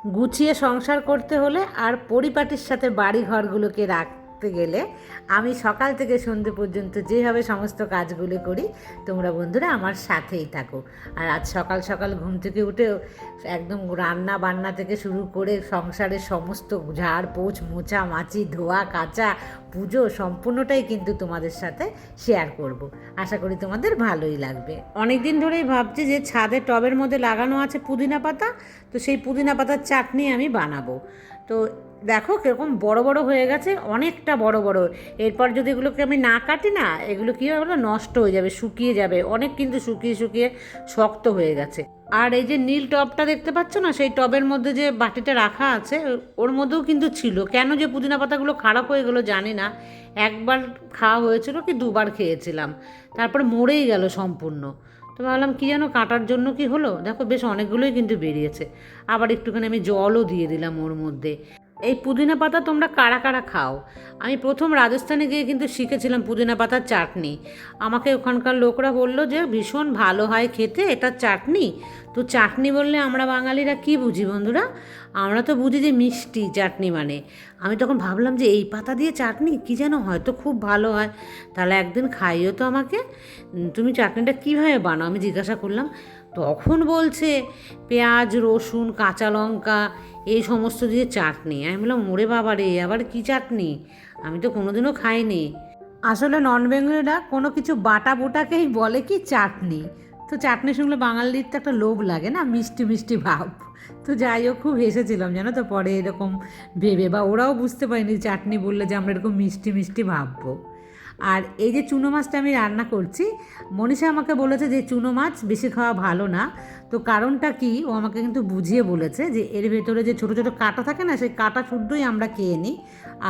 গুছিয়ে সংসার করতে হলে আর পরিপাটির সাথে বাড়ি ঘরগুলোকে রাখতে গেলে আমি সকাল থেকে সন্ধে পর্যন্ত যেভাবে সমস্ত কাজগুলো করি, তোমরা বন্ধুরা আমার সাথেই থাকো। আর আজ সকাল সকাল ঘুম থেকে উঠেও একদম রান্না বান্না থেকে শুরু করে সংসারের সমস্ত ঝাড় পোছ মোছা মাছি ধোয়া কাচা পুজো সম্পূর্ণটাই কিন্তু তোমাদের সাথে শেয়ার করব। আশা করি তোমাদের ভালোই লাগবে। অনেক দিন ধরেই ভাবছি যে ছাদে টবের মধ্যে লাগানো আছে পুদিনা পাতা, তো সেই পুদিনা পাতার চাটনি আমি বানাবো। তো দেখো কীরকম বড় বড় হয়ে গেছে, অনেকটা বড় বড়। এরপর যদি এগুলোকে আমি না কাটি না, এগুলো কী হবে নষ্ট হয়ে যাবে, শুকিয়ে যাবে অনেক, কিন্তু শুকিয়ে শুকিয়ে শক্ত হয়ে গেছে। আর এই যে নীল টবটা দেখতে পাচ্ছ না, সেই টবের মধ্যে যে বাটিটা রাখা আছে ওর মধ্যেও কিন্তু ছিল। কেন যে পুদিনা পাতাগুলো খারাপ হয়ে গেলো জানি না, একবার খাওয়া হয়েছিল কি দুবার খেয়েছিলাম, তারপর মরেই গেল সম্পূর্ণ। তো ভাবলাম কী যেন কাটার জন্য কি হলো, দেখো বেশ অনেকগুলোই কিন্তু বেরিয়েছে। আবার একটুখানি আমি জলও দিয়ে দিলাম ওর মধ্যে। এই পুদিনা পাতা তোমরা কারা কারা খাও? আমি প্রথম রাজস্থানে গিয়ে কিন্তু শিখেছিলাম পুদিনা পাতার চাটনি। আমাকে ওখানকার লোকরা বললো যে ভীষণ ভালো হয় খেতে এটা চাটনি। তো চাটনি বললে আমরা বাঙালিরা কি বুঝি বন্ধুরা? আমরা তো বুঝি যে মিষ্টি চাটনি মানে। আমি তখন ভাবলাম যে এই পাতা দিয়ে চাটনি কী যেন হয়তো খুব ভালো হয়, তাহলে একদিন খাইও তো আমাকে। তুমি চাটনিটা কীভাবে বানাও আমি জিজ্ঞাসা করলাম। তখন বলছে পেঁয়াজ রসুন কাঁচা লঙ্কা এই সমস্ত দিয়ে চাটনি। আমি বললাম ওরে বাবা রে, আবার কী চাটনি, আমি তো কোনোদিনও খাইনি। আসলে নন বেঙ্গলিরা কোনো কিছু বাটা বুটাকেই বলে কি চাটনি। তো চাটনি শুনলে বাঙালির তো একটা লোভ লাগে না, মিষ্টি মিষ্টি ভাব। তো যাই হোক খুব হেসেছিলাম জানো তো পরে এরকম ভেবে, বা ওরাও বুঝতে পারিনি চাটনি বললে যে আমরা এরকম মিষ্টি মিষ্টি ভাববো। আর এই যে চুনো মাছটা আমি রান্না করছি, মনীষা আমাকে বলেছে যে চুনো মাছ বেশি খাওয়া ভালো না। তো কারণটা কি ও আমাকে কিন্তু বুঝিয়ে বলেছে যে এর ভেতরে যে ছোটো ছোটো কাঁটা থাকে না, সেই কাঁটা শুদ্ধই আমরা খেয়ে নিই।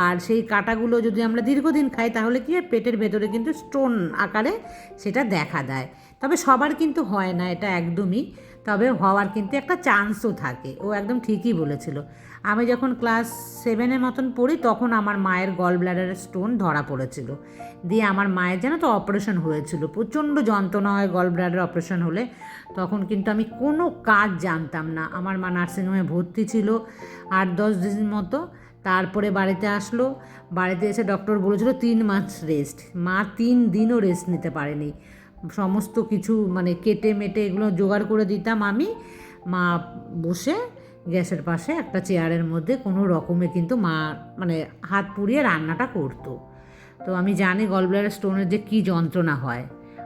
আর সেই কাঁটাগুলো যদি আমরা দীর্ঘদিন খাই তাহলে কি হয়, পেটের ভেতরে কিন্তু স্টোন আকারে সেটা দেখা দেয়। তবে সবার কিন্তু হয় না এটা একদমই, তবে হওয়ার কিন্তু একটা চান্সও থাকে। ও একদম ঠিকই বলেছিল। আমি যখন ক্লাস 7-এর মতন পড়ি তখন আমার মায়ের গল ব্লাডারের স্টোন ধরা পড়েছিল। দিয়ে আমার মায়ের যেন তো অপারেশন হয়েছিল, প্রচণ্ড যন্ত্রণা হয় গল ব্লাডার অপারেশন হলে। তখন কিন্তু আমি কোনো কাজ জানতাম না। আমার মা নার্সিংহোমে ভর্তি ছিল 8-10 দিন মতো। তারপরে বাড়িতে আসলো, বাড়িতে এসে ডক্টর বলেছিল 3 মাস রেস্ট। মা 3 দিনও রেস্ট নিতে পারেনি। সমস্ত কিছু মানে কেটে মেটে এগুলো জোগাড় করে দিতাম আমি। মা বসে গ্যাসের পাশে একটা চেয়ারের মধ্যে কোনো রকমে কিন্তু মা মানে হাত পুড়িয়ে রান্নাটা করতো। তো আমি জানি গলব্লাডার স্টোনের যে কী যন্ত্রণা হয়।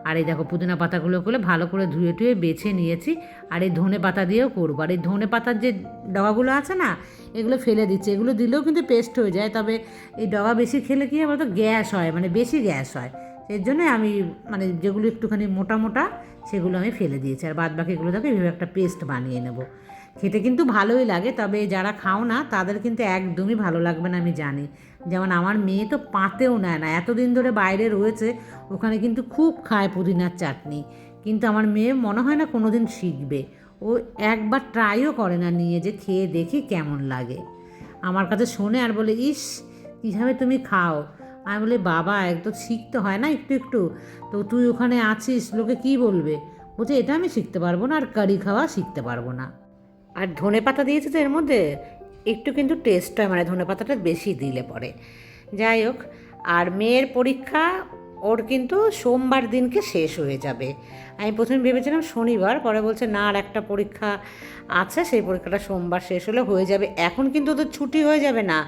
আর এই দেখো পুদিনা পাতাগুলো করে ভালো করে ধুয়ে টুয়ে বেছে নিয়েছি। আর এই ধনে পাতা দিয়েও করবো। আর এই ধনে পাতার যে ডগাগুলো আছে না, এগুলো ফেলে দিচ্ছি। এগুলো দিলেও কিন্তু পেস্ট হয়ে যায়, তবে এই ডগা বেশি খেলে কী হয় বলতো, গ্যাস হয়, মানে বেশি গ্যাস হয়। এর জন্যই আমি মানে যেগুলো একটুখানি মোটা মোটা সেগুলো আমি ফেলে দিয়েছি। আর বাদ বাকিগুলো দেখো এইভাবে একটা পেস্ট বানিয়ে নেব। খেতে কিন্তু ভালোই লাগে, তবে যারা খাও না তাদের কিন্তু একদমই ভালো লাগবে না আমি জানি। যেমন আমার মেয়ে তো পাতেও নেয় না, এতদিন ধরে বাইরে রয়েছে, ওখানে কিন্তু খুব খায় পুদিনার চাটনি, কিন্তু আমার মেয়ে মনে হয় না কোনো দিন শিখবে। ও একবার ট্রাইও করে না নিয়ে যে খেয়ে দেখি কেমন লাগে। আমার কাছে শোনে আর বলে ইস কীভাবে তুমি খাও। আমি বলি বাবা একটু শিখতে হয় না একটু একটু, তো তুই ওখানে আছিস লোকে কী বলবে। বলছে এটা আমি শিখতে পারবো না, আর কারি খাওয়া শিখতে পারবো না। আর ধনে পাতা দিয়েছে তো এর মধ্যে, একটু কিন্তু টেস্ট হয়, মানে ধনে পাতাটা বেশি দিলে পরে। যাই হোক, আর মেয়ের পরীক্ষা ওর কিন্তু সোমবার দিনকে শেষ হয়ে যাবে। আমি প্রথমে ভেবেছিলাম শনিবার, পরে বলছে না আর একটা পরীক্ষা আছে, সেই পরীক্ষাটা সোমবার শেষ হলে হয়ে যাবে। এখন কিন্তু ওদের ছুটি হয়ে যাবে না,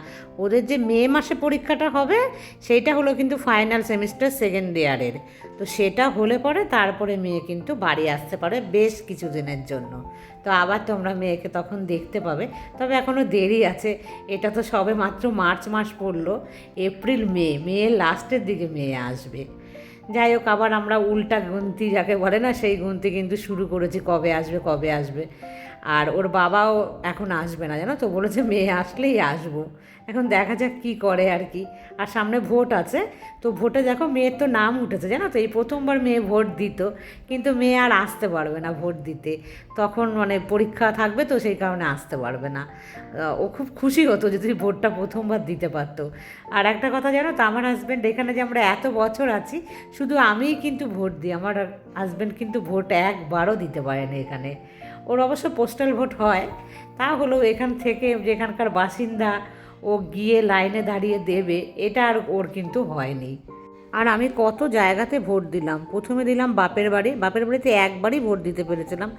ওদের যে মে মাসে পরীক্ষাটা হবে সেইটা হলো কিন্তু ফাইনাল সেমিস্টার সেকেন্ড ইয়ারের। তো সেটা হলে পরে তারপরে মেয়ে কিন্তু বাড়ি আসতে পারে বেশ কিছু দিনের জন্য। তো আবার তোমরা মেয়েকে তখন দেখতে পাবে। তবে এখনও দেরি আছে, এটা তো সবে মাত্র মার্চ মাস পড়লো, এপ্রিল মেয়ের লাস্টের দিকে মেয়ে আসবে। যাই হোক, আবার আমরা উল্টা গুনতি যাকে বলে না, সেই গুনতি কিন্তু শুরু করেছি কবে আসবে কবে আসবে। আর ওর বাবাও এখন আসবে না জানো তো, বলেছে মেয়ে আসলেই আসবো। এখন দেখা যাক কী করে আর কি। আর সামনে ভোট আছে, তো ভোটে দেখো মেয়ের তো নাম উঠেছে জানো তো, এই প্রথমবার মেয়ে ভোট দিত, কিন্তু মেয়ে আর আসতে পারবে না ভোট দিতে। তখন মানে পরীক্ষা থাকবে, তো সেই কারণে আসতে পারবে না। ও খুব খুশি হতো যদি ভোটটা প্রথমবার দিতে পারতো। আর একটা কথা জানো তো, আমার হাজব্যান্ড এখানে যে আমরা এত বছর আছি শুধু আমিই কিন্তু ভোট দিই, আমার হাজব্যান্ড কিন্তু ভোট একবারও দিতে পারে না এখানে। ওর অবশ্য পোস্টাল ভোট হয়, তা হলেও এখান থেকে যেখানকার বাসিন্দা ও গিয়ে লাইনে দাঁড়িয়ে দেবে এটা আর ওর কিন্তু হয়নি। আর আমি কত জায়গাতে ভোট দিলাম। প্রথমে দিলাম বাপের বাড়িতে একবারই ভোট দিতে পেরেছিলাম,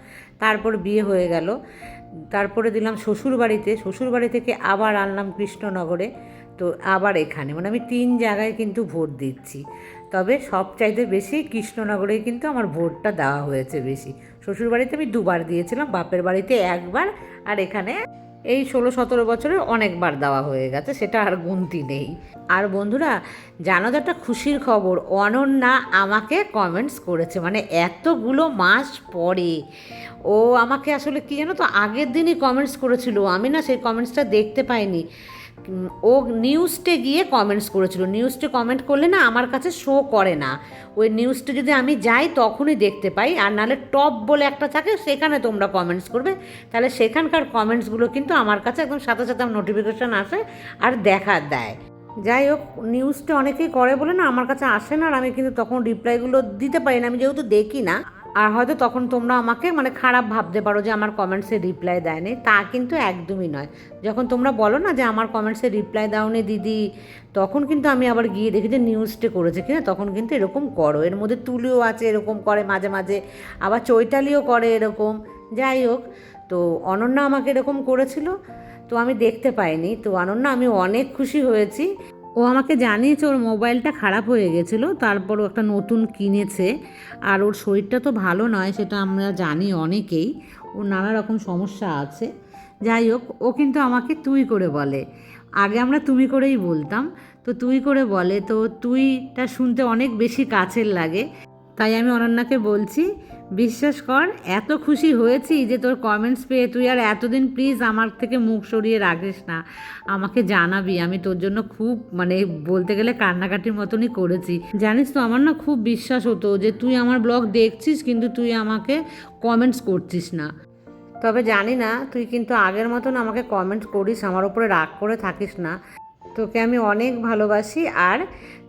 তারপর বিয়ে হয়ে গেল। তারপরে দিলাম শ্বশুরবাড়ি থেকে আবার আনলাম কৃষ্ণনগরে, তো আবার এখানে, মানে আমি 3 জায়গায় কিন্তু ভোট দিচ্ছি। তবে সবচাইতে বেশি কৃষ্ণনগরেই কিন্তু আমার ভোটটা দেওয়া হয়েছে বেশি। শ্বশুরবাড়িতে আমি 2বার দিয়েছিলাম, বাপের বাড়িতে একবার, আর এখানে এই 16-17 বছরে অনেকবার দেওয়া হয়ে গেছে, সেটা আর গুনতি নেই। আর বন্ধুরা, জানো তো একটা খুশির খবর, অনন্যা আমাকে কমেন্টস করেছে, মানে এতগুলো মাস পরে। ও আমাকে আসলে কি জানো তো, আগের দিনই কমেন্টস করেছিল, আমি না সেই কমেন্টসটা দেখতে পাইনি। ও নিউজটে গিয়ে কমেন্টস করেছিল। নিউজটে কমেন্ট করলে না আমার কাছে শো করে না, ওই নিউজটা যদি আমি যাই তখনই দেখতে পাই, আর নাহলে টপ বলে একটা থাকে সেখানে তোমরা কমেন্টস করবে, তাহলে সেখানকার কমেন্টসগুলো কিন্তু আমার কাছে একদম সাথে সাথে নোটিফিকেশান আসে আর দেখা দেয়। যাই হোক, নিউজটা অনেকেই করে বলে না আমার কাছে আসে না, আর আমি কিন্তু তখন রিপ্লাইগুলো দিতে পারি না, আমি যেহেতু দেখি না। আর হয়তো তখন তোমরা আমাকে মানে খারাপ ভাবতে পারো যে আমার কমেন্টসে রিপ্লাই দেয়নি, তা কিন্তু একদমই নয়। যখন তোমরা বলো না যে আমার কমেন্টসে রিপ্লাই দাওনি দিদি, তখন কিন্তু আমি আবার গিয়ে দেখি যে নিউজটা করেছে কিনা, তখন কিন্তু এরকম করো। এর মধ্যে তুলিও আছে এরকম করে মাঝে মাঝে, আবার চৈতালিও করে এরকম। যাই হোক, তো অনন্যা আমাকে এরকম করেছিল, তো আমি দেখতে পাইনি। তো অনন্যা, আমি অনেক খুশি হয়েছি। ও আমাকে জানিয়েছে ওর মোবাইলটা খারাপ হয়ে গেছিলো, তারপরও একটা নতুন কিনেছে। আর ওর শরীরটা তো ভালো নয়, সেটা আমরা জানি অনেকেই, ওর নানা রকম সমস্যা আছে। যাই হোক, ও কিন্তু আমাকে তুই করে বলে। আগে আমরা তুমি করেই বলতাম, তো তুই করে বলে, তো তুইটা শুনতে অনেক বেশি কাছের লাগে। তাই আমি অনন্যাকে বলছি, বিশ্বাস কর এত খুশি হয়েছি যে তোর কমেন্টস পেয়ে, তুই আর এতদিন প্লিজ আমার থেকে মুখ সরিয়ে রাখিস না, আমাকে জানাবি। আমি তোর জন্য খুব মানে বলতে গেলে কান্নাকাটির মতনই করেছি। জানিস তো, আমার না খুব বিশ্বাস হতো যে তুই আমার ব্লগ দেখছিস কিন্তু তুই আমাকে কমেন্টস করছিস না। তবে জানি না, তুই কিন্তু আগের মতন আমাকে কমেন্ট করিস, আমার উপরে রাগ করে থাকিস না। তোকে আমি অনেক ভালোবাসি, আর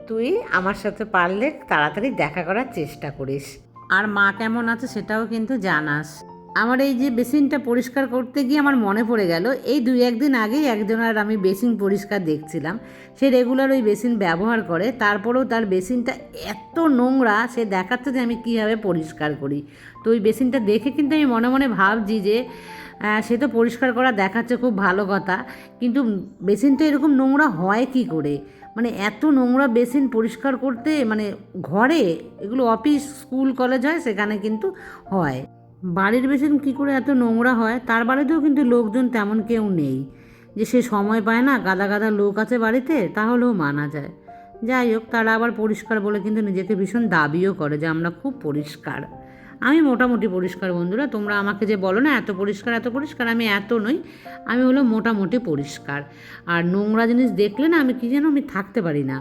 তুই আমার সাথে পারলে তাড়াতাড়ি দেখা করার চেষ্টা করিস। আর মা কেমন আছে সেটাও কিন্তু জানাস। আমার এই যে বেসিনটা পরিষ্কার করতে গিয়ে আমার মনে পড়ে গেল, এই 2-1 দিন আগেই একজনের আমি বেসিন পরিষ্কার দেখছিলাম। সে রেগুলার ওই বেসিন ব্যবহার করে, তারপরেও তার বেসিনটা এত নোংরা, সে দেখাচ্ছে যে আমি কীভাবে পরিষ্কার করি। তো ওই বেসিনটা দেখে কিন্তু আমি মনে মনে ভাবছি যে সে তো পরিষ্কার করা দেখাচ্ছে, খুব ভালো কথা, কিন্তু বেসিনটা এরকম নোংরা হয় কি করে? মানে এত নোংরা বেসিন পরিষ্কার করতে, মানে ঘরে, এগুলো অফিস স্কুল কলেজ হয় সেখানে কিন্তু হয়, বাড়ির বেসিন কী করে এত নোংরা হয়? তার বাড়িতেও কিন্তু লোকজন তেমন কেউ নেই যে সে সময় পায় না, গাদা গাদা লোক আছে বাড়িতে, তাহলেও মানা যায়। যাই হোক, তারা আবার পরিষ্কার বলে কিন্তু নিজেকে ভীষণ দাবিও করে যে আমরা খুব পরিষ্কার। আমি মোটামুটি পরিষ্কার বন্ধুরা, তোমরা আমাকে যে বলো না এত পরিষ্কার, আমি এত নই, আমি হলো মোটামুটি পরিষ্কার। আর নোংরা জিনিস দেখলে না আমি আমি থাকতে পারি না,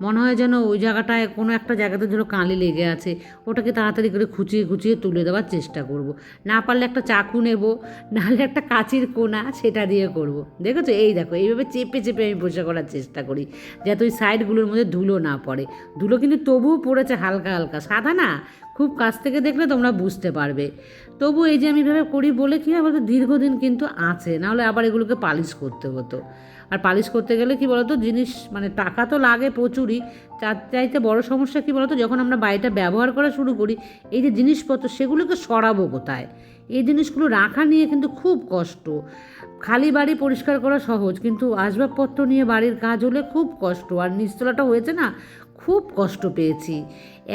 মনে হয় যেন ওই জায়গাটায় কোনো একটা জায়গাতে ধরো কালি লেগে আছে, ওটাকে তাড়াতাড়ি করে খুঁচিয়ে তুলে দেওয়ার চেষ্টা করব। না পারলে একটা চাকু নেব, নাহলে একটা কাঁচির কোনা, সেটা দিয়ে করব। দেখেছো, এই দেখো এইভাবে চেপে আমি পরিষ্কার করার চেষ্টা করি যাতে ওই সাইডগুলোর মধ্যে ধুলো না পড়ে। ধুলো কিন্তু তবুও পড়েছে হালকা হালকা, সাদা না, খুব কাছ থেকে দেখলে তোমরা বুঝতে পারবে। তবু এই যে আমি এভাবে করি বলে কী হয় বলতো, দীর্ঘদিন কিন্তু আছে, নাহলে আবার এগুলোকে পালিশ করতে হতো। আর পালিশ করতে গেলে কি বলতো, জিনিস মানে টাকা তো লাগে প্রচুরই। তার চাইতে বড় সমস্যা কী বলতো, যখন আমরা বাড়িটা ব্যবহার করা শুরু করি, এই যে জিনিসপত্র সেগুলোকে সরাবো কোথায়? এই জিনিসগুলো রাখা নিয়ে কিন্তু খুব কষ্ট। খালি বাড়ি পরিষ্কার করা সহজ, কিন্তু আসবাবপত্র নিয়ে বাড়ির কাজ হলে খুব কষ্ট। আর নিচতলাটা হয়েছে না, খুব কষ্ট পেয়েছি।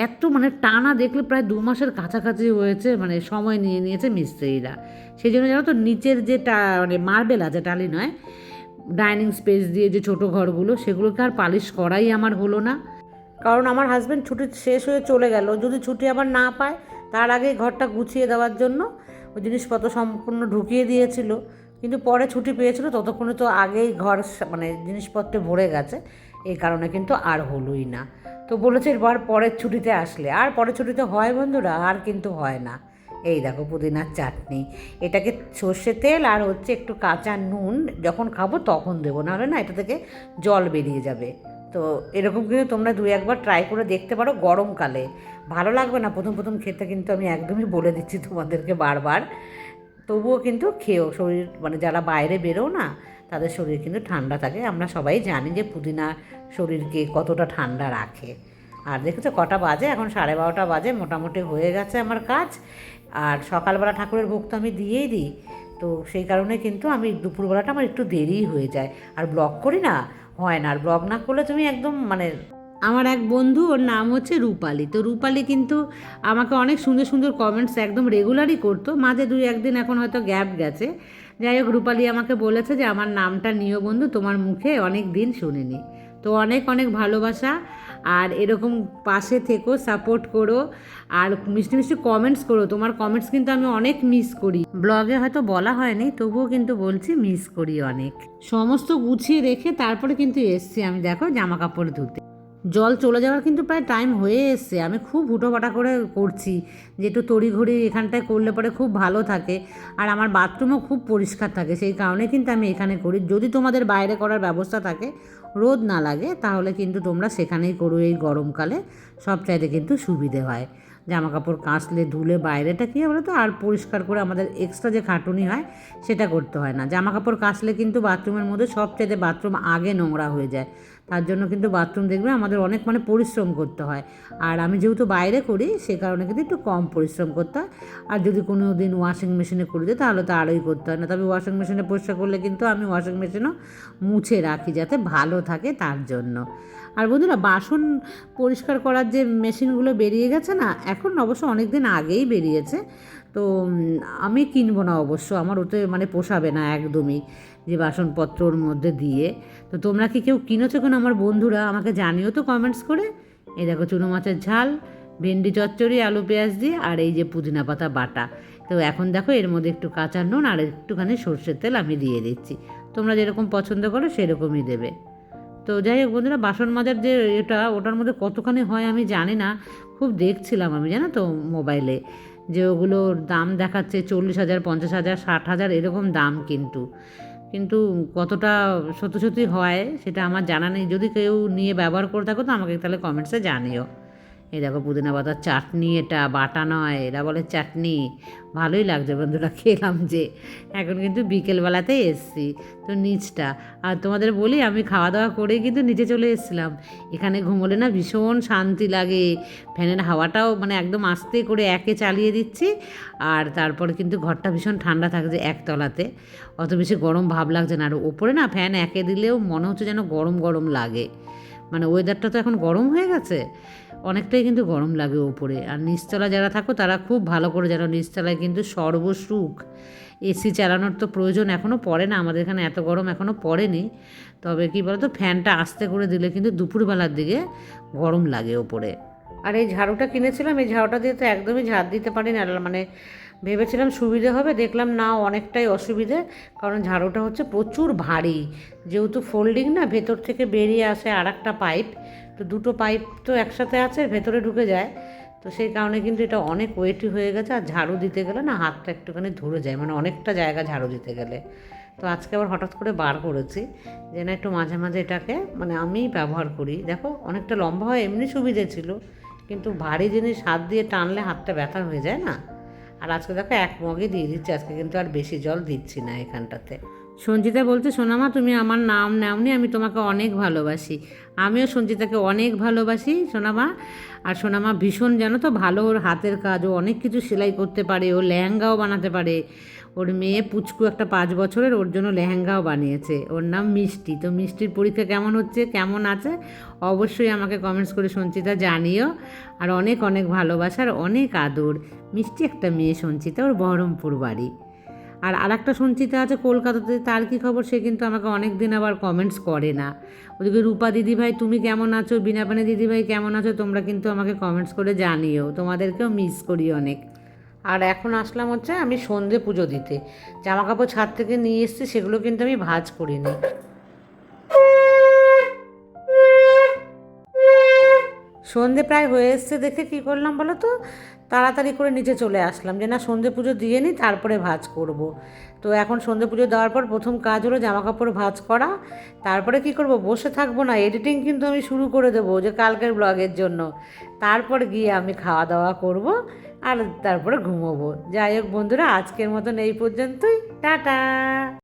এত মানে টানা দেখলে প্রায় 2 মাসের কাছাকাছি হয়েছে, মানে সময় নিয়েছে মিস্ত্রিরা। সেই জন্য জানো তো, নিচের যে মানে মার্বেল আছে, টালি নয়, ডাইনিং স্পেস দিয়ে যে ছোটো ঘরগুলো, সেগুলোকে আর পালিশ করাই আমার হলো না। কারণ আমার হাজব্যান্ড ছুটি শেষ হয়ে চলে গেল, যদি ছুটি আবার না পায় তার আগে ঘরটা গুছিয়ে দেওয়ার জন্য ওই জিনিসপত্র সম্পূর্ণ ঢুকিয়ে দিয়েছিল। কিন্তু পরে ছুটি পেয়েছিল, ততক্ষণে তো আগেই ঘর মানে জিনিসপত্রে ভরে গেছে, এই কারণে কিন্তু আর হলোই না। তো বলেছে এবার পরের ছুটিতে আসলে, আর পরের ছুটিতে হয় বন্ধুরা, আর কিন্তু হয় না। এই দেখো পুদিনার চাটনি, এটাকে সর্ষে তেল আর হচ্ছে একটু কাঁচা নুন যখন খাবো তখন দেবো, নাহলে না এটা থেকে জল বেরিয়ে যাবে। তো এরকম কিন্তু তোমরা 2-1 বার ট্রাই করে দেখতে পারো গরমকালে, ভালো লাগবে না প্রথম খেতে, কিন্তু আমি একদমই বলে দিচ্ছি তোমাদেরকে বারবার। তবুও কিন্তু খেয়েও শরীর মানে যারা বাইরে বেরো না তাদের শরীর কিন্তু ঠান্ডা থাকে। আমরা সবাই জানি যে পুদিনা শরীরকে কতটা ঠান্ডা রাখে। আর দেখেছো কটা বাজে, এখন 12:30 বাজে, মোটামুটি হয়ে গেছে আমার কাজ। আর সকালবেলা ঠাকুরের ভোগ তো আমি দিয়েই দিই, তো সেই কারণে কিন্তু আমি দুপুরবেলাটা আমার একটু দেরিই হয়ে যায়। আর ব্লগ করি না, হয় না। আর ব্লগ না করলে তুমি একদম মানে আমার এক বন্ধু, ওর নাম হচ্ছে রূপালী, তো রূপালী কিন্তু আমাকে অনেক সুন্দর সুন্দর কমেন্টস একদম রেগুলারই করতো, মাঝে 2-1 দিন এখন হয়তো গ্যাপ গেছে। যাই হোক, রূপালী আমাকে বলেছে যে আমার নামটা নিও বন্ধু, তোমার মুখে অনেক দিন শুনিনি। তো অনেক অনেক ভালোবাসা, আর এরকম পাশে থেকো, সাপোর্ট করো, আর মিষ্টি মিষ্টি কমেন্টস করো। তোমার কমেন্টস কিন্তু আমি অনেক মিস করি, ব্লগে হয়তো বলা হয়নি, তবুও কিন্তু বলছি মিস করি অনেক। সমস্ত গুছিয়ে রেখে তারপরে কিন্তু এসছি আমি, দেখো, জামা কাপড় ধুতে। জল চলে যাওয়ার কিন্তু প্রায় টাইম হয়ে এসছে। আমি খুব হুটোপাটা করে করছি, যে একটু তড়িঘড়ি এখানটায় করলে পরে খুব ভালো থাকে। আর আমার বাথরুমও খুব পরিষ্কার থাকে, সেই কারণে কিন্তু আমি এখানে করি। যদি তোমাদের বাইরে করার ব্যবস্থা থাকে, রোদ না লাগে, তাহলে কিন্তু তোমরা সেখানেই করো। এই গরমকালে সব চাইতে কিন্তু সুবিধে হয়। জামা কাপড় কাচলে ধুলে বাইরেটা কী হবে তো, আর পরিষ্কার করে আমাদের এক্সট্রা যে খাটুনি হয় সেটা করতে হয় না। জামা কাপড় কাচলে কিন্তু বাথরুমের মধ্যে সব চাইতে বাথরুম আগে নোংরা হয়ে যায়। তার জন্য কিন্তু বাথরুম দেখবে আমাদের অনেক মানে পরিশ্রম করতে হয়। আর আমি যেহেতু বাইরে করি, সে কারণে কিন্তু একটু কম পরিশ্রম করতে হয়। আর যদি কোনো দিন ওয়াশিং মেশিনে করে দিই তাহলে তো আরোই করতে হয় না। তবে ওয়াশিং মেশিনে পরিষ্কার করলে কিন্তু আমি ওয়াশিং মেশিনও মুছে রাখি যাতে ভালো থাকে, তার জন্য। আর বন্ধুরা, বাসন পরিষ্কার করার যে মেশিনগুলো বেরিয়ে গেছে না, এখন অবশ্য অনেক দিন আগেই বেরিয়েছে, তো আমি কিনবো না অবশ্য, আমার ওতে মানে পোষাবে না একদমই, যে বাসনপত্র ওর মধ্যে দিয়ে। তো তোমরা কি কেউ কিনেছো কেন আমার বন্ধুরা, আমাকে জানিও তো কমেন্টস করে। এই দেখো, চুনো মাছের ঝাল, ভেন্ডি চচ্চড়ি আলু পেঁয়াজ দিয়ে, আর এই যে পুদিনা পাতা বাটা। তো এখন দেখো, এর মধ্যে একটু কাঁচা নুন আর একটুখানি সর্ষের তেল আমি দিয়ে দিচ্ছি। তোমরা যেরকম পছন্দ করো সেরকমই দেবে। তো যাই হোক বন্ধুরা, বাসন মাজার যে ওটার মধ্যে কতখানি হয় আমি জানি না, খুব দেখছিলাম আমি, জানো তো, মোবাইলে, যে ওগুলোর দাম দেখাচ্ছে 40,000, 50,000, 60,000 এরকম দাম। কিন্তু কিন্তু কতটা সত্যি সত্যি হয় সেটা আমার জানা নেই। যদি কেউ নিয়ে ব্যবহার করে থাকো তো আমাকে তাহলে কমেন্টসে জানিও। এই দেখো, পুদিনা পাতার চাটনি, এটা বাটা নয়, এরা বলে চাটনি। ভালোই লাগছে বন্ধুরা, খেলাম যে। এখন কিন্তু বিকেলবেলাতেই এসছি, তো নিচটা। আর তোমাদের বলি, আমি খাওয়া দাওয়া করে কিন্তু নিচে চলে এসেছিলাম। এখানে ঘুমোলে না ভীষণ শান্তি লাগে, ফ্যানের হাওয়াটাও মানে একদম আস্তে করে একে চালিয়ে দিচ্ছি। আর তারপরে কিন্তু ঘরটা ভীষণ ঠান্ডা থাকছে একতলাতে, অত বেশি গরম ভাব লাগছে না। আর ওপরে না ফ্যান একে দিলেও মনে হচ্ছে যেন গরম গরম লাগে, মানে ওয়েদারটা তো এখন গরম হয়ে গেছে, অনেকটাই কিন্তু গরম লাগে ওপরে। আর নিচতলা যারা থাকো তারা খুব ভালো করে জানো, নিচতলায় কিন্তু সর্বসুখ। এসি চালানোর তো প্রয়োজন এখনও পড়ে না, আমাদের এখানে এত গরম এখনও পড়েনি। তবে কী বলতো, ফ্যানটা আস্তে করে দিলে কিন্তু দুপুরবেলার দিকে গরম লাগে ওপরে। আর এই ঝাড়ুটা কিনেছিলাম, এই ঝাড়ুটা দিয়ে তো একদমই ঝাড় দিতে পারি না, মানে ভেবেছিলাম সুবিধে হবে, দেখলাম না, অনেকটাই অসুবিধে। কারণ ঝাড়ুটা হচ্ছে প্রচুর ভারী, যেহেতু ফোল্ডিং না, ভেতর থেকে বেরিয়ে আসে আর একটা পাইপ, তো দুটো পাইপ তো একসাথে আছে, ভেতরে ঢুকে যায়। তো সেই কারণে কিন্তু এটা অনেক ওয়েটই হয়ে গেছে। আর ঝাড়ু দিতে গেলে না হাতটা একটুখানি ধরে যায়, মানে অনেকটা জায়গা ঝাড়ু দিতে গেলে। তো আজকে আবার হঠাৎ করে বার করেছি যে না, একটু মাঝে মাঝে এটাকে মানে আমিই ব্যবহার করি। দেখো, অনেকটা লম্বা হয়, এমনি সুবিধে ছিল, কিন্তু ভারী জিনিস হাত দিয়ে টানলে হাতটা ব্যথা হয়ে যায় না। আর আজকে দেখো 1 মগে দিয়ে দিচ্ছি, আজকে কিন্তু আর বেশি জল দিচ্ছি না এখানটাতে। সঞ্চিতা বলতে, সোনামা তুমি আমার নাম নেওনি, আমি তোমাকে অনেক ভালোবাসি। আমিও সঞ্চিতাকে অনেক ভালোবাসি সোনামা। আর সোনামা ভীষণ, জানো তো, ভালো, ওর হাতের কাজ, ও অনেক কিছু সেলাই করতে পারে, ও লেহেঙ্গাও বানাতে পারে। ওর মেয়ে পুচকু একটা 5 বছরের, ওর জন্য লেহেঙ্গাও বানিয়েছে। ওর নাম মিষ্টি। তো মিষ্টির পরীক্ষা কেমন হচ্ছে, কেমন আছে, অবশ্যই আমাকে কমেন্টস করে সঞ্চিতা জানিও। আর অনেক অনেক ভালোবাসার, অনেক আদর। মিষ্টি একটা মেয়ে সঞ্চিতা, ওর বহরমপুর বাড়ি। আর আরেকটা সঞ্চিতা আছে কলকাতাতে, তার কী খবর, সে কিন্তু আমাকে অনেক দিন আবার কমেন্টস করে না। ওদিকে রূপা দিদিভাই তুমি কেমন আছো, বিনাপানি দিদিভাই কেমন আছো, তোমরা কিন্তু আমাকে কমেন্টস করে জানিও, তোমাদেরকেও মিস করি অনেক। আর এখন আসলাম হচ্ছে আমি সন্ধে পুজো দিতে। জামা কাপড় ছাদ থেকে নিয়ে এসেছি, সেগুলো কিন্তু আমি ভাঁজ করিনি। সন্ধে প্রায় হয়ে এসছে দেখে কী করলাম বলো তো, তাড়াতাড়ি করে নিচে চলে আসলাম, যে না, সন্ধে পুজো দিয়ে নিই, তারপরে ভাঁজ করব। তো এখন সন্ধে পুজো দেওয়ার পর প্রথম কাজ হলো জামা কাপড় ভাঁজ করা। তারপরে কি করব, বসে থাকবো না, এডিটিং কিন্তু আমি শুরু করে দেবো যে কালকের ব্লগের জন্য। তারপর গিয়ে আমি খাওয়া দাওয়া করব, আর তারপরে ঘুমোবো। যাই হোক বন্ধুরা, আজকের মতন এই পর্যন্তই। টাটা।